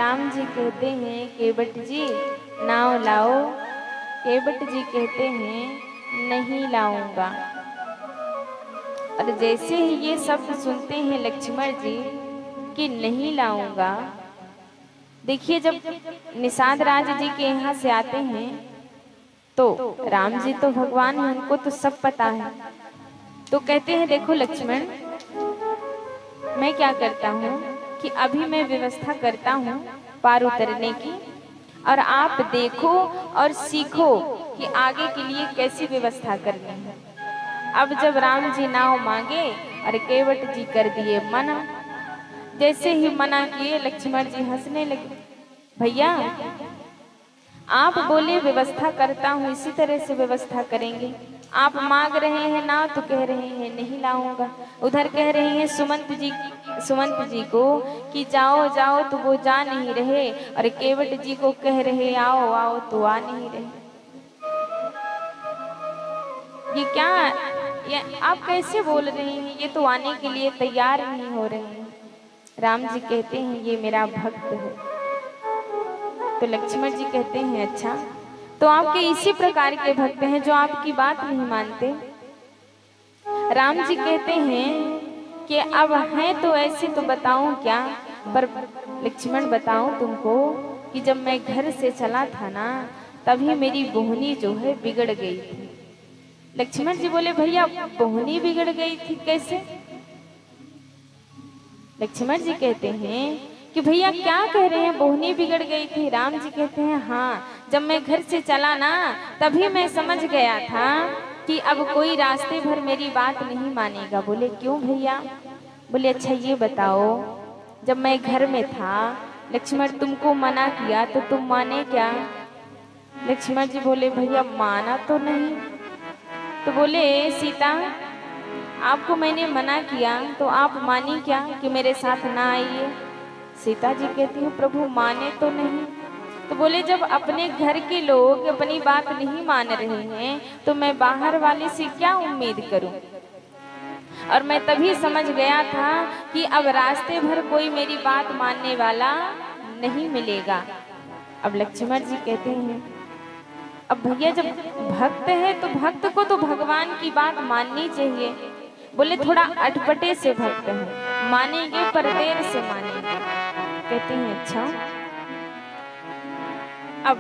राम जी कहते हैं केवट जी नाव लाओ। केवट जी कहते हैं नहीं लाऊंगा। और जैसे ही ये शब्द सुनते हैं लक्ष्मण जी कि नहीं लाऊंगा, देखिए जब निषाद राज जी के यहाँ से आते हैं तो राम जी तो भगवान हैं, उनको तो सब पता है। तो कहते हैं देखो लक्ष्मण, मैं क्या करता हूँ कि अभी मैं व्यवस्था करता हूँ पार उतरने की, और आप देखो और सीखो कि आगे के लिए कैसी व्यवस्था करनी है। अब जब राम जी नाव मांगे और केवट जी कर दिए मना। जैसे ही मना किए लक्ष्मण जी हंसने लगे। भैया आप बोले व्यवस्था करता हूँ, इसी तरह से व्यवस्था करेंगे। आप मांग रहे हैं ना तो कह रहे हैं नहीं लाऊंगा, उधर कह रहे हैं सुमंत जी को कि जाओ जाओ तो वो जा नहीं रहे, और केवट जी को कह रहे आओ आओ तो आ नहीं रहे। ये क्या, ये आप कैसे बोल रहे हैं, ये तो आने के लिए तैयार नहीं हो रहे हैं। राम जी कहते हैं ये मेरा भक्त है। तो लक्ष्मण जी कहते हैं अच्छा, तो आपके इसी प्रकार के भक्त हैं जो आपकी बात नहीं मानते। राम जी कहते हैं कि अब है तो ऐसे तो बताऊं क्या, पर लक्ष्मण बताऊं तुमको कि जब मैं घर से चला था ना तभी मेरी बोहनी जो है बिगड़ गई थी। लक्ष्मण जी बोले भैया बोहनी बिगड़ गई थी कैसे? लक्ष्मण जी कहते हैं कि भैया क्या कह रहे हैं बोहनी बिगड़ गई थी? राम जी कहते हैं हाँ, जब मैं घर से चला ना तभी मैं समझ गया था कि अब कोई रास्ते भर मेरी बात नहीं मानेगा। बोले क्यों भैया? बोले अच्छा ये बताओ, जब मैं घर में था लक्ष्मण तुमको मना किया तो तुम माने क्या? लक्ष्मण जी बोले भैया माना तो नहीं। तो बोले सीता आपको मैंने मना किया तो आप मानी क्या कि मेरे साथ ना आइए? सीता जी कहती है प्रभु माने तो नहीं। तो बोले जब अपने घर के लोग अपनी बात नहीं मान रहे हैं तो मैं बाहर वाले से क्या उम्मीद करूं? और मैं तभी समझ गया था कि अब रास्ते भर कोई मेरी बात मानने वाला नहीं मिलेगा। अब लक्ष्मण जी कहते हैं अब भैया जब भक्त है तो भक्त को तो भगवान की बात माननी चाहिए। बोले थोड़ा अटपटे से भक्त है, मानेंगे पर देर से मानेंगे। कहते हैं अच्छा। अब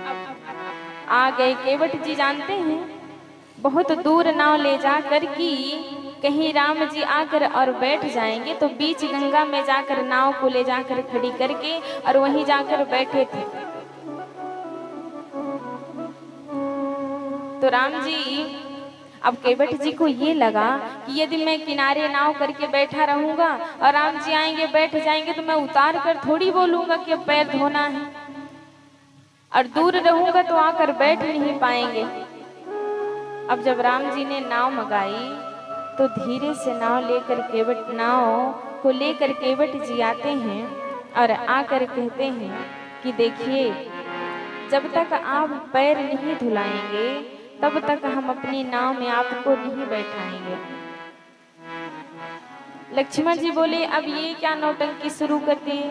आ गए केवट जी, जानते हैं बहुत दूर नाव ले जाकर कि कहीं राम जी आकर और बैठ जाएंगे तो बीच गंगा में जाकर नाव को ले जाकर खड़ी करके और वहीं जाकर बैठे थे। तो राम जी, अब केवट जी को ये लगा कि यदि मैं किनारे नाव करके बैठा रहूंगा और राम जी आएंगे बैठ जाएंगे तो मैं उतार कर थोड़ी बोलूंगा कि अब पैर धोना है, और दूर रहूंगा तो आकर बैठ नहीं पाएंगे। अब जब राम जी ने नाव मंगाई तो धीरे से नाव को लेकर केवट जी आते हैं और आकर कहते हैं कि देखिए जब तक आप पैर नहीं धुलाएंगे तब तक हम अपनी नाव में आपको नहीं बैठाएंगे। लक्ष्मण जी बोले अब ये क्या नौटंकी शुरू कर दिए,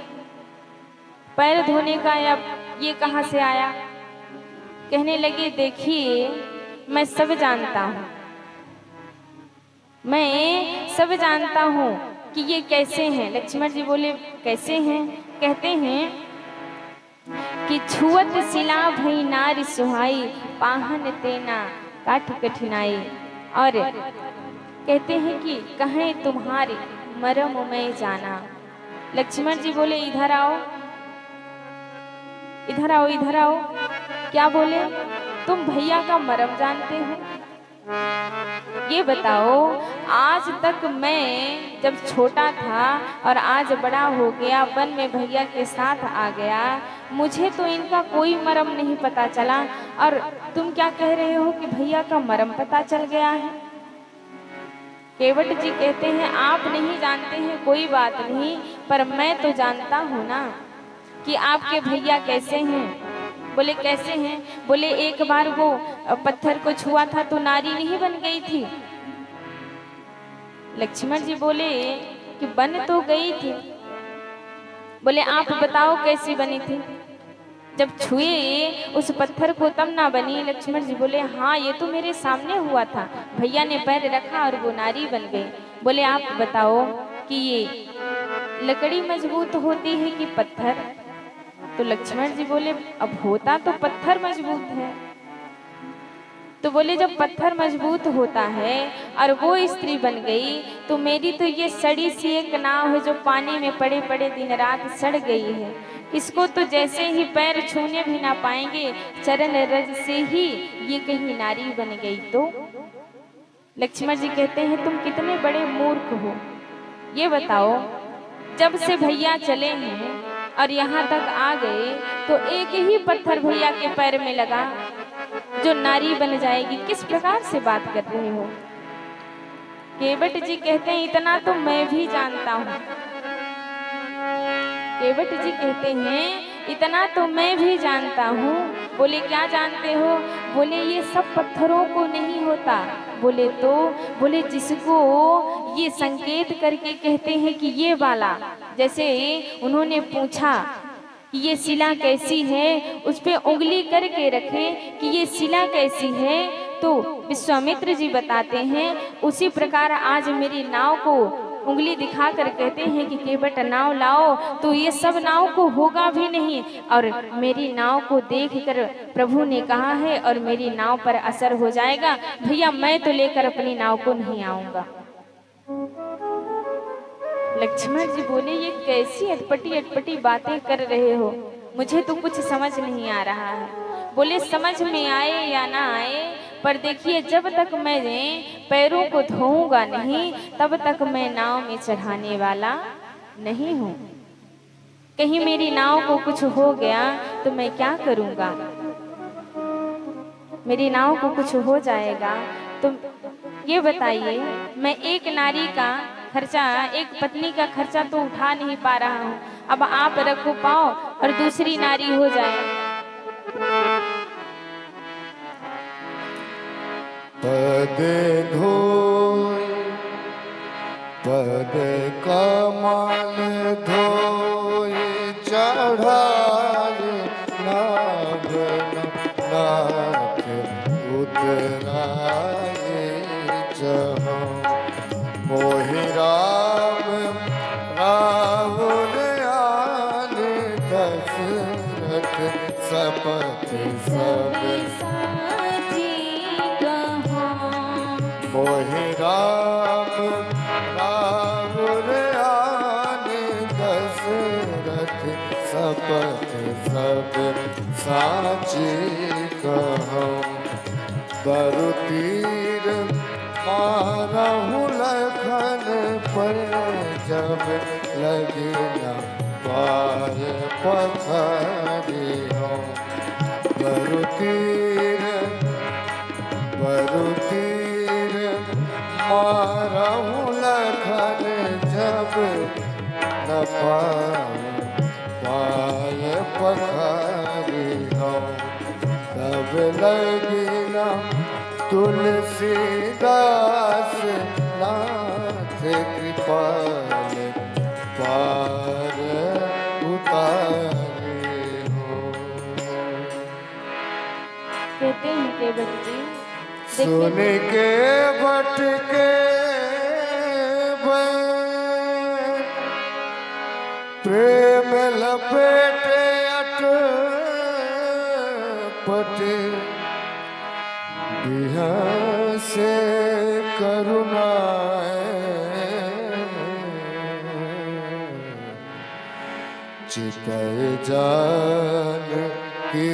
पैर धोने का या ये कहां से आया? कहने लगे देखिए मैं सब जानता हूं, मैं सब जानता हूं कि ये कैसे हैं। लक्ष्मण जी बोले कैसे हैं? कहते हैं कि छुअत सिला भई नारी सुहाई, पाहन तेना काठ कठिनाई। और कहते हैं कि कहें तुम्हारे मरम मैं जाना। लक्ष्मण जी बोले इधर आओ इधर आओ इधर आओ। क्या बोले? तुम भैया का मरम जानते हो? ये बताओ आज तक मैं जब छोटा था और आज बड़ा हो गया वन में भैया के साथ आ गया, मुझे तो इनका कोई मरम नहीं पता चला, और तुम क्या कह रहे हो कि भैया का मरम पता चल गया है? केवट जी कहते हैं आप नहीं जानते हैं कोई बात नहीं, पर मैं तो जानता हूँ ना कि आपके भैया कैसे हैं। बोले कैसे हैं? बोले एक बार वो पत्थर को छुआ था तो नारी नहीं बन गई थी। लक्ष्मण जी बोले कि बन तो गई थी, बोले आप बताओ कैसी बनी थी? जब छुए उस पत्थर को तब ना बनी। लक्ष्मण जी बोले हाँ ये तो मेरे सामने हुआ था, भैया ने पैर रखा और वो नारी बन गई। बोले आप बताओ कि ये लकड़ी मजबूत होती है कि पत्थर? तो लक्ष्मण जी बोले अब होता तो पत्थर मजबूत है। तो बोले जब पत्थर मजबूत होता है और वो स्त्री बन गई तो मेरी तो ये सड़ी सी एक नाव है जो पानी में पड़े पड़े दिन रात सड़ गई है। इसको तो जैसे ही पैर छूने भी ना पाएंगे, चरण रज से ही ये कहीं नारी बन गई। तो लक्ष्मण जी कहते हैं तुम कितने बड़े मूर्ख हो, ये बताओ जब से भैया चले हैं और यहाँ तक आ गए तो एक ही पत्थर भैया के पैर में लगा जो नारी बन जाएगी, किस प्रकार से बात कर रहे हो? केवट जी कहते हैं इतना तो मैं भी जानता हूँ। केवट जी कहते हैं इतना तो मैं भी जानता हूँ। बोले क्या जानते हो? बोले ये सब पत्थरों को नहीं होता। बोले तो? बोले जिसको ये संकेत करके कहते हैं कि ये वाला, जैसे उन्होंने पूछा कि ये शिला कैसी है, उस पे उंगली करके रखे कि ये शिला कैसी है, तो विश्वामित्र जी बताते हैं उसी प्रकार आज मेरी नाव को उंगली दिखाकर कहते हैं कि केवट नाव लाओ, तो ये सब नाव को होगा भी नहीं। और मेरी नाव को देखकर प्रभु ने कहा है और मेरी नाव पर असर हो जाएगा। भैया मैं तो लेकर अपनी नाव को नहीं आऊंगा। लक्ष्मण जी बोले ये कैसी अटपटी अटपटी बातें कर रहे हो, मुझे तो कुछ समझ नहीं आ रहा है। बोले समझ में आए या ना आए, पर देखिए जब तक मैं पैरों को धोऊंगा नहीं तब तक मैं नाव में चढ़ाने वाला नहीं हूँ। कहीं मेरी नाव को कुछ हो गया तो मैं क्या करूँगा? मेरी नाव को कुछ हो जाएगा तो ये बताइए, मैं एक नारी का खर्चा, एक पत्नी का खर्चा तो उठा नहीं पा रहा हूँ। अब आप रखो पाओ और दूसरी नारी हो जाए। पद धोय पद कमल धोय चढ़ाय नाभ नाथ उतराय जहाँ मोहि राम राहुल आन दशरथ सपथ सब मोहि राम राहुल आन दशरथ सपथ सब साची कहूँ बरु तीर मारहु लखन पर जब लगे न पाय पथरी हो बरु तीर मारहु लखन जब न पाय पथरी हो तब लगी न तुलसीदास नाथ कृपाल पार उतारे हो। कहते हैं केवट जी सुन के बट के प्रेम लपेटे अटपटे से करुणा चितय जान की